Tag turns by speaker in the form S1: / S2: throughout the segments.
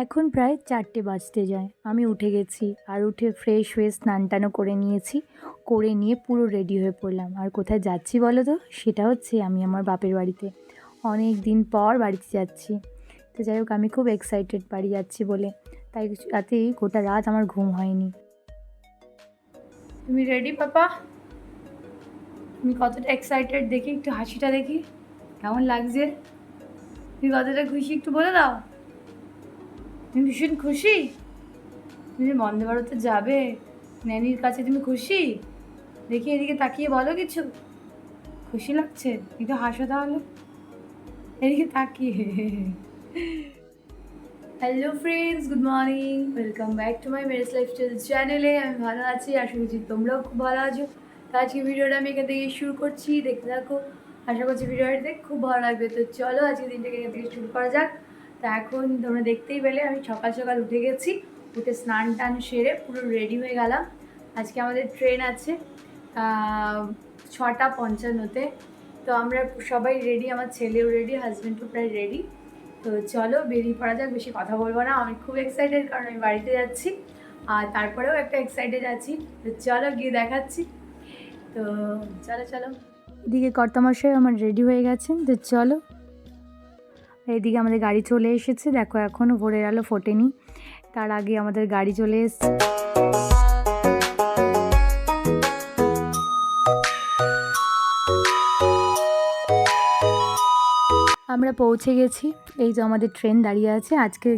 S1: এখন প্রায় 4টে বাজতে যায়। আমি উঠে গেছি, আর উঠে ফ্রেশ হয়ে স্নান টানও করে নিয়েছি। করে নিয়ে পুরো রেডি হয়ে পড়লাম। আর কোথায় যাচ্ছি বলো তো? সেটা হচ্ছে আমি আমার বাপের বাড়িতে। অনেক দিন পর বাড়িতে যাচ্ছি। তো যাই হোক, আমি খুব এক্সাইটেড বাড়ি যাচ্ছি বলে। তাই রাতেই গোটা রাত আমার ঘুম হয়নি। তুমি রেডি পাপা? তুমি কতটা এক্সাইটেড দেখি, একটু হাসিটা দেখি কেমন লাগছে। তুমি কতটা খুশি একটু বলে দাও। তুমি ভীষণ খুশি? তুমি যে বন্দে ভারতে যাবে ন্যানির কাছে, তুমি খুশি? দেখি এদিকে তাকিয়ে বলো কিছু। খুশি লাগছে? একটু হাসো তাহলে এদিকে তাকিয়ে। Hello friends, good morning, welcome back to my Mary's lifestyle চ্যানেলে। আমি ভালো আছি, আশা করছি তোমরাও খুব ভালো আছো। তো আজকে ভিডিওটা আমি এখান থেকে শুরু করছি, দেখতে থাকো। আশা করছি ভিডিওটা দেখে খুব ভালো লাগবে। তো চলো আজকে দিনটাকে এখান থেকে শুরু করা যাক। তো এখন তোমরা দেখতেই পেলে আমি সকাল সকাল উঠে গেছি। উঠে স্নান টান সেরে পুরো রেডি হয়ে গেলাম। আজকে আমাদের ট্রেন আছে 6:55-তে। তো আমরা সবাই রেডি, আমার ছেলেও রেডি, হাজব্যান্ডও প্রায় রেডি। তো চলো বেরিয়ে পড়া যাক, বেশি কথা বলবো না। আমি খুব এক্সাইটেড, কারণ আমি বাড়িতে যাচ্ছি। আর তারপরেও একটা এক্সাইটেড আছি। তো চলো গিয়ে দেখাচ্ছি। তো চলো চলো। এদিকে কর্তামশাই আমার রেডি হয়ে গেছেন। তো চলো, এদিকে আমাদের গাড়ি চলে এসেছে। দেখো এখনও ভোরের আলো ফোটেনি, তার আগে আমাদের গাড়ি চলে এসছে। আমরা পৌঁছে গেছি। এই যে আমাদের ট্রেন দাঁড়িয়ে আছে। আজকে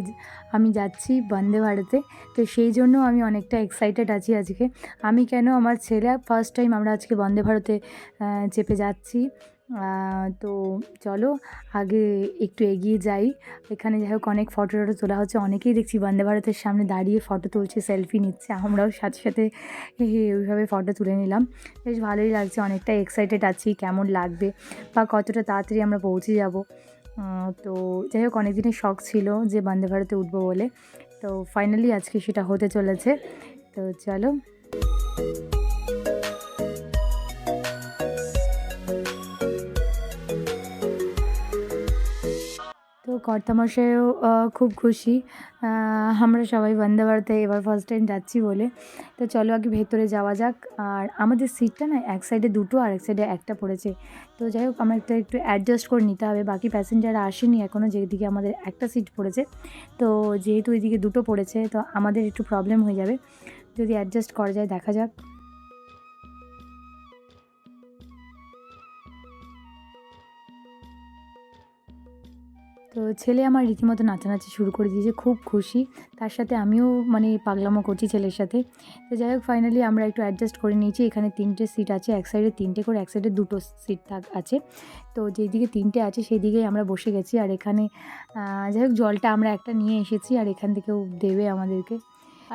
S1: আমি যাচ্ছি বন্দে ভারতে। তো সেই জন্য আমি অনেকটা এক্সাইটেড আছি আজকে। আমি কেন, আমার ছেলে ফার্স্ট টাইম আমরা আজকে বন্দে ভারতে চেপে যাচ্ছি। তো চলো আগে একটু এগিয়ে যাই। এখানে যাই হোক অনেক ফটো টটো তোলা হচ্ছে। অনেকেই দেখছি বন্দে ভারতের সামনে দাঁড়িয়ে ফটো তুলছে, সেলফি নিচ্ছে। আমরাও সাথে সাথে ওইভাবে ফটো তুলে নিলাম। বেশ ভালোই লাগছে, অনেকটা এক্সাইটেড আছি কেমন লাগবে বা কতটা তাড়াতাড়ি আমরা পৌঁছে যাব। তো যাই হোক, অনেক দিনের শখ ছিল যে বন্দে ভারতে উঠবো বলে। তো ফাইনালি আজকে সেটা হতে চলেছে। তো চলো। তো কর্তামশাইও খুব খুশি। আমরা সবাই বন্দে ভারতে এবার ফার্স্ট টাইম যাচ্ছি বলে। তো চলো আগে ভেতরে যাওয়া যাক। আর আমাদের সিটটা না এক সাইডে দুটো আর এক সাইডে একটা পড়েছে। তো যাই হোক, আমরা একটু অ্যাডজাস্ট করে নিতে হবে। বাকি প্যাসেঞ্জাররা আসেনি এখনও, যেদিকে আমাদের একটা সিট পড়েছে। তো যেহেতু এদিকে দুটো পড়েছে, তো আমাদের একটু প্রবলেম হয়ে যাবে। যদি অ্যাডজাস্ট করা যায় দেখা যাক। তো ছেলে আমার রীতিমতো নাচানাচি শুরু করে দিয়েছে, খুব খুশি। তার সাথে আমিও মানে পাগলামো করছি ছেলের সাথে। তো যাই হোক, ফাইনালি আমরা একটু অ্যাডজাস্ট করে নিয়েছি। এখানে 3টে সিট আছে, এক সাইডে 3টে করে, এক সাইডে 2টো সিট আছে। তো যেই দিকে 3টে আছে সেই দিকেই আমরা বসে গেছি। আর এখানে যাই হোক জলটা আমরা একটা নিয়ে এসেছি, আর এখান থেকেও দেবে আমাদেরকে।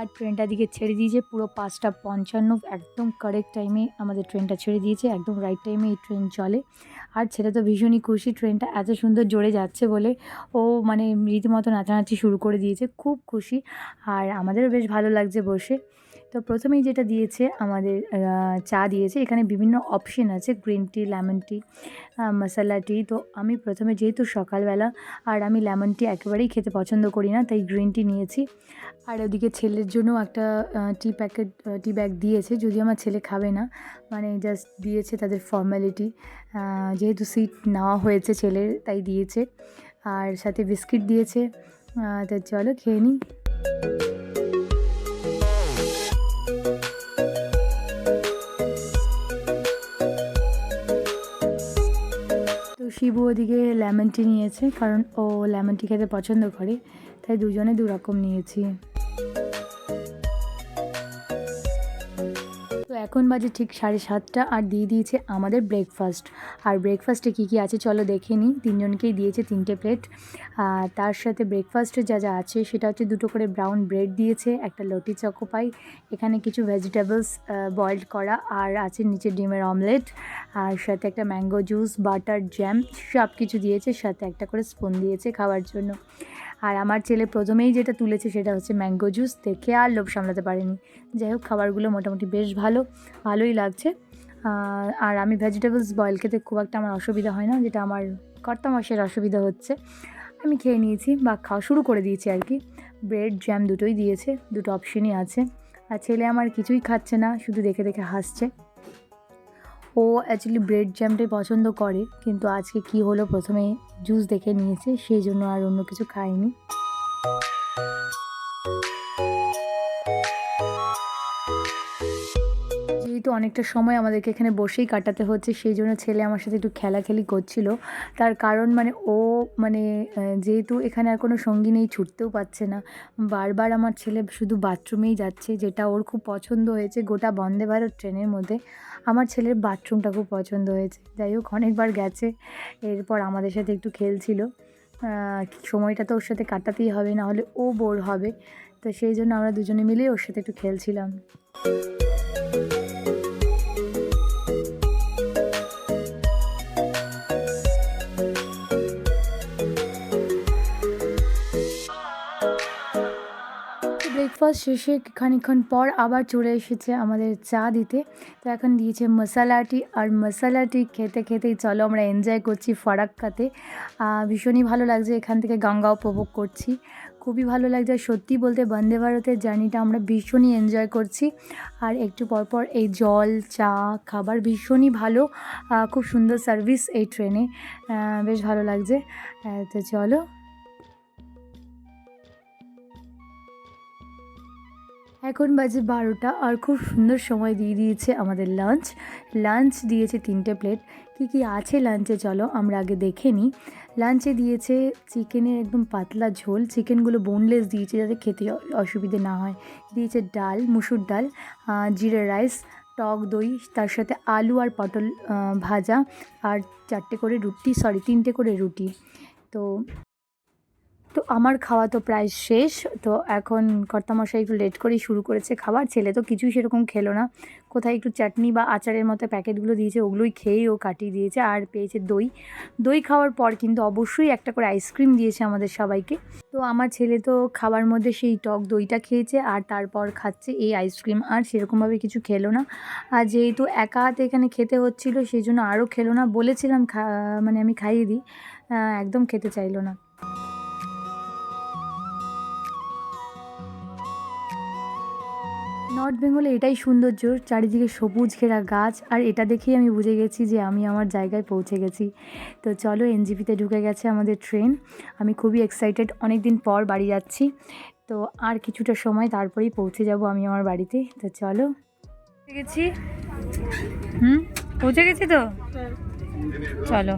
S1: আর ট্রেনটা দিকে ছেড়ে দিয়েছে পুরো 5:55, একদম কারেক্ট টাইমে আমাদের ট্রেনটা ছেড়ে দিয়েছে। একদম রাইট টাইমে এই ট্রেন চলে। আর ছেলে তো ভীষণই খুশি ট্রেনটা এত সুন্দর জোরে যাচ্ছে বলে। ও মানে রীতিমতো নাচানাচি শুরু করে দিয়েছে, খুব খুশি। আর আমাদেরও বেশ ভালো লাগছে বসে। তো প্রথমেই যেটা দিয়েছে আমাদের চা দিয়েছে। এখানে বিভিন্ন অপশন আছে, গ্রিন টি, লেমন টি, মশলা টি। তো আমি প্রথমে, যেহেতু সকালবেলা আর আমি লেমন টি একেবারেই খেতে পছন্দ করি না, তাই গ্রিন টি নিয়েছি। আর ওদিকে ছেলের জন্য একটা টি ব্যাগ দিয়েছে, যদিও আমার ছেলে খাবে না, মানে জাস্ট দিয়েছে তাদের ফর্মালিটি। যেহেতু সিট নেওয়া হয়েছে ছেলের, তাই দিয়েছে। আর সাথে বিস্কিট দিয়েছে। তো চলো খেয়ে নিই। তো শিবু ওদিকে লেমন টি নিয়েছে, কারণ ও লেমন টি খেতে পছন্দ করে, তাই দুজনে দু রকম নিয়েছি। তো এখন বাজে ঠিক 7:30, আর দিয়ে দিয়েছে আমাদের ব্রেকফাস্ট। আর ব্রেকফাস্টে কী কী আছে চলো দেখে নিই। তিনজনকেই দিয়েছে 3টে প্লেট। তার সাথে ব্রেকফাস্টে যা যা আছে সেটা হচ্ছে 2টো করে ব্রাউন ব্রেড দিয়েছে, একটা লটি চকো পাই, এখানে কিছু ভেজিটেবলস বয়েলড করা, আর আছে নিচে ডিমের অমলেট, আর সাথে একটা ম্যাঙ্গো জুস, বাটার, জ্যাম, সব কিছু দিয়েছে। সাথে একটা করে স্পুন দিয়েছে খাওয়ার জন্য। আর আমার ছেলে প্রথমেই যেটা তুলেছে সেটা হচ্ছে ম্যাঙ্গো জুস, দেখে আর লোভ সামলাতে পারেনি। যাই হোক, খাবারগুলো মোটামুটি বেশ ভালোই লাগছে। আর আমি ভেজিটেবলস বয়েল খেতে খুব একটা আমার অসুবিধা হয় না, যেটা আমার কর্তামশাইয়ের অসুবিধা হচ্ছে। আমি খেয়ে নিয়েছি বা খাওয়া শুরু করে দিয়েছি আর কি। ব্রেড জ্যাম দুটোই দিয়েছে, দুটো অপশনই আছে। আর ছেলে আমার কিছুই খাচ্ছে না, শুধু দেখে দেখে হাসছে। ও অ্যাকচুয়ালি ব্রেড জ্যামটাই পছন্দ করে, কিন্তু আজকে কি হলো প্রথমে জুস দেখে নিয়েছে, সেই জন্য আর অন্য কিছু খায়নি। যেহেতু অনেকটা সময় আমাদেরকে এখানে বসেই কাটাতে হচ্ছে, সেই জন্য ছেলে আমার সাথে একটু খেলাখেলি করছিল। তার কারণ ও যেহেতু এখানে আর কোনো সঙ্গী নেই, ছুটতেও পারছে না, বারবার আমার ছেলে শুধু বাথরুমেই যাচ্ছে, যেটা ওর খুব পছন্দ হয়েছে। গোটা বন্দে ভারত ট্রেনের মধ্যে আমার ছেলের বাথরুমটা খুব পছন্দ হয়েছে। যাই হোক, অনেকবার গেছে, এরপর আমাদের সাথে একটু খেলছিল। সময়টা তো ওর সাথে কাটাতেই হবে, না হলে ও বোর হবে। তো সেই জন্য আমরা দুজনে মিলেই ওর সাথে একটু খেলছিলাম। ব্রেকফাস্ট শেষে খানিকক্ষণ পর আবার চলে এসেছে আমাদের চা দিতে। তো এখন দিয়েছে মশালা টি, আর মশালা টি খেতে খেতেই চলো আমরা এনজয় করছি ফারাক্কাতে। ভীষণই ভালো লাগছে, এখান থেকে গঙ্গা উপভোগ করছি, খুবই ভালো লাগছে। সত্যি বলতে বন্দে ভারতের জার্নিটা আমরা ভীষণই এনজয় করছি। আর একটু পরপর এই জল, চা, খাবার ভীষণই ভালো, খুব সুন্দর সার্ভিস এই ট্রেনে, বেশ ভালো লাগছে। তো চলো। এখন বাজে 12টা, আর খুব সুন্দর সময় দিয়ে দিয়েছে আমাদের লাঞ্চ দিয়েছে 3টে প্লেট। কি আছে লাঞ্চে চলো আমরা আগে দেখে নিই। লাঞ্চে দিয়েছে চিকেনের একদম পাতলা ঝোল, চিকেনগুলো বোনলেস দিয়েছে যাতে খেতে অসুবিধে না হয়। দিয়েছে ডাল, মুসুর ডাল, জিরা রাইস, টক দই, তার সাথে আলু আর পটল ভাজা, আর 3টে করে রুটি। তো আমার খাওয়া তো প্রায় শেষ। তো এখন কর্তামশাই একটু লেট করেই শুরু করেছে খাবার। ছেলে তো কিছুই সেরকম খেলো না, কোথায় একটু চাটনি বা আচারের মতো প্যাকেটগুলো দিয়েছে, ওগুলোই খেয়েই ও কাটিয়ে দিয়েছে। আর পেয়েছে দই খাওয়ার পর কিন্তু অবশ্যই একটা করে আইসক্রিম দিয়েছে আমাদের সবাইকে। তো আমার ছেলে তো খাবার মধ্যে সেই টক দইটা খেয়েছে, আর তারপর খাচ্ছে এই আইসক্রিম, আর সেরকমভাবে কিছু খেলো না। আর যেহেতু একা হাতে এখানে খেতে হচ্ছিলো, সেই জন্য আরও খেলো না। বলেছিলাম আমি খাইয়ে দিই, একদম খেতে চাইলো না। নর্থ বেঙ্গলে এটাই সৌন্দর্য, চারিদিকে সবুজ ঘেরা গাছ, আর এটা দেখেই আমি বুঝে গেছি যে আমি আমার জায়গায় পৌঁছে গেছি। তো চলো, এনজেপিতে ঢুকে গেছে আমাদের ট্রেন। আমি খুবই এক্সাইটেড, অনেক দিন পর বাড়ি যাচ্ছি। তো আর কিছুটা সময় তারপরেই পৌঁছে যাব আমি আমার বাড়িতে। তো চলো, পৌঁছে গেছি। পৌঁছে গেছি তো, চলো।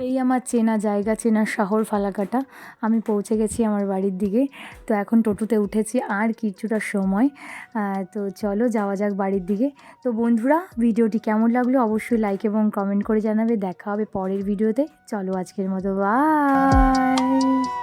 S1: এই আমার চেনা জায়গা, চেনা শহর ফালাকাটা। আমি পৌঁছে গেছি আমার বাড়ির দিকে। তো এখন টোটোতে উঠেছি, আর কিছুটা সময়। তো চলো যাওয়া যাক বাড়ির দিকে। তো বন্ধুরা, ভিডিওটি কেমন লাগলো অবশ্যই লাইক এবং কমেন্ট করে জানাবে। দেখা হবে পরের ভিডিওতে। চলো আজকের মতো, বাই।